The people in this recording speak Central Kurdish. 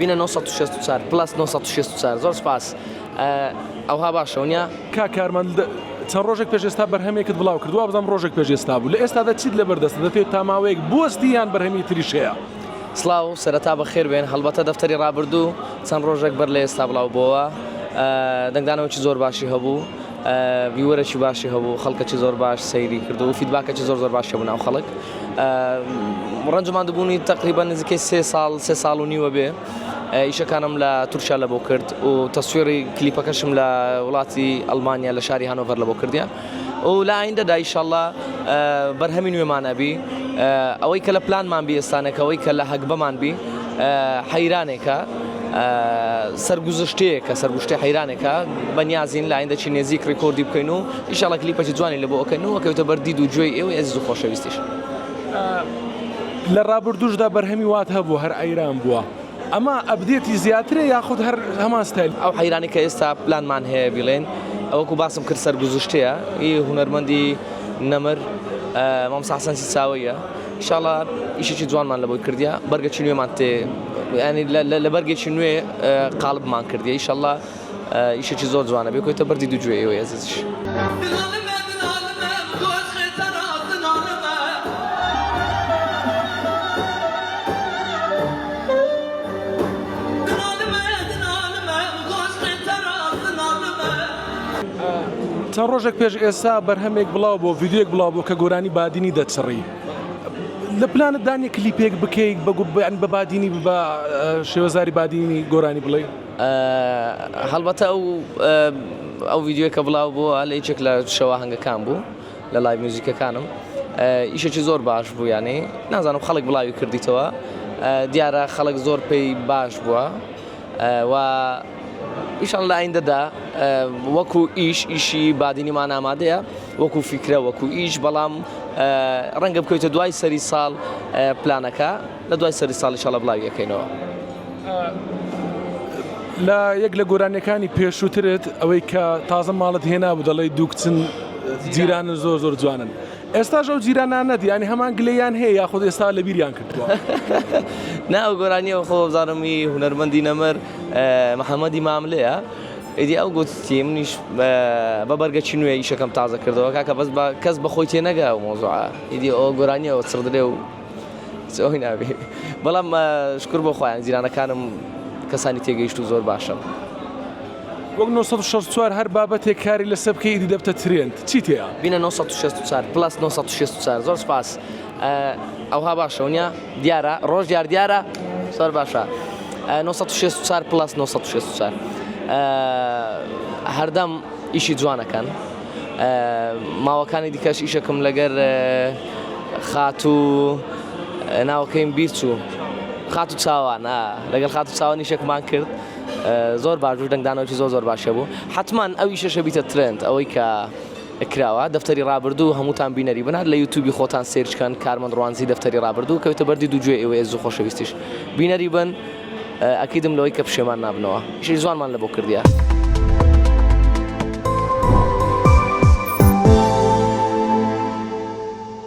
بینە 964 پلاس 964 زۆر سپاس ئەوها باشە ونیا کارمەند چەند ڕۆژێک پێش ئێستا بەرهەمێکت بڵاو کردووە بەڵام ڕۆژێک پێش ئێستا بوو لە ئێستادا چیت لەبەردەستە دەتێت تا ماوەیەک بوەستی یان بەرهەمی تریش هەیە سڵاو سەرەتا بەخێر بێن هەڵبەتە دەفتەری ڕابردوو چەند ڕۆژێک بەر لە ئێستا بڵاو بووە دەنگدانەوەی زۆر باشی هەبوو ویوەرەی باشی هەبوو خەڵکەی زۆر باش سەیری کردو و فیدباکێکی زۆر باشە بوو ناو خەڵک ڕەنجمان دەبوونی تقریبا نزیکەی 3 ساڵ و نیوە بێ ئیشەکانم لە تورکیا لەبۆ کرد و تەسویری کلیپەکەشم لە وڵاتی ئەڵمانیا لە شاری هانۆڤەر لەبۆ کردیە و لە ئایندەدا ئینشاڵڵا بەرهەمی نوێمانە بی ئەوەی کە لە پلانمان بی ئێستانێک ئەوەی کە لە هەگبەمان بی حەیرانێکە سەرگوزشتەیەکە سەرگوشتی حەیرانێکە بەنیازین لە ئایندە چی نێزیک ڕێکۆردی بکەین و ئینشاڵڵا کلیپەکی جوانی لەبۆ ئەوکەین و ئەکەوتە بەردید و گوێی ئێوەی ئەزیز و خۆشەویستیش لە ڕابردووشدا بەرهەمی وات هەبوو هەر ئەیران بووە ئەمە ئەبدێتی زیاترە یاخود هەر هەمان ستایل ئەو حەیرانی کە ئێستا پلانمان هەیە بڵێن ئەوەکو باسم کرد سەرگوزشتەیە هونەرمەندی نەمر مامۆستا حەسەن چاوەیە ئینشاڵڵا ئیشێکی جوانمان لەبۆی کردیە بەرگێکی نوێمان تێ ینی لە بەرگێکی نوێ قاڵبمان کردیە ئینشاڵڵا ئیشێکی زۆر جوانە بێکۆیتە بەردید و گوێ ئێوەی ئەزیزش چەند ڕۆژێک پێش ئێستا بەرهەمێک بڵاو بۆ ڤیددیوەک بڵاو بۆ کە گۆرانی بادینی دەچڕی لە پلانت دانیە کلیپێک بکەیت بە بادینی بە شێوەزاری بادینی گۆرانی بڵێ هەڵبەتە ئەو ڤیددیوەکە بڵاو بووە لە هیچێک لە شەوە هەنگەکان بوو لە لایڤ میوزیکەکانم ئیشێکی زۆر باش بوو یانێ نازانم خەڵک بڵاوی کردیتەوە دیارە خەڵک زۆر پێی باش بووە و ئیشان لە ئایندەدا وەکو ئیشی بادینیمان ئامادەیە وەکو فیکرە وەکو ئیش بەڵام ڕەنگە بکەویتە دوای سەری ساڵ پلانەکە لە دوای سەری ساڵ ئینشاڵڵا بڵاوی یەکەینەوە لە یەک لە گۆرانیەکانی پێشووترت ئەوەی کە تازە ماڵت هێنا بوو دەڵێ دوو کچن جیرانن زۆر جوانن ئێستاژە ئەو جیرانان نەدی ینی هەمان گلەیان هەیە یاخود ئێستا لە بیریان کردووە نا ئەو گۆرانیەوە خۆ بزانمی هونەرمەندی نەمر محەممەدی ماملەیە ئیدی ئەو گوتی منیش بە بەرگەکی نوێ ئیشەکەم تازە کردەوە کاکە بەس کەس بەخۆی تێ نەگا و مۆزوعە ئیدی ئەو گۆرانیەوە چڕدرێ و ئەوی نابێ بەڵام شکر بۆ خۆیان جیرانەکانم کەسانی تێگەیشت و زۆر باشە وەک 964 هەر بابەتێک کاری لەسەر بکەی ئیدی دەبتە ترێند چی تەیە بینە 964 پلاس 964 زۆر سپاس ئەوها باشە ونیا دیارە ڕۆژ دیارە زۆر باشە 964 پلاس 964 هەردەم ئیشی جوانەکەن ماوەکانی دیکەش ئیشەکەم لەگەر خات و ناوەکەیم بیرچوو خات و چاوان لەگەڵ خات و چاوان ئیشێکمان کرد زۆر باش بوو دەنگدانەوەی زۆر باشە بوو حتمان ئەو ئیشەشە بیتە ترند ئەوەی کە کراوە دەفتەری ڕابردوو هەمووتان بینەری بنات لە یوتیوبی خۆتان سێرچکەن کارمەند ڕوانزی دەفتەری ڕابردوو کەوتە بەردید و گوێ ئێوە ئێز و خۆشەویستیش بینەری بن ئەکیدم لەوەی کە پشێمان نابنەوە ئیشی جوانمان لەبۆ کردیە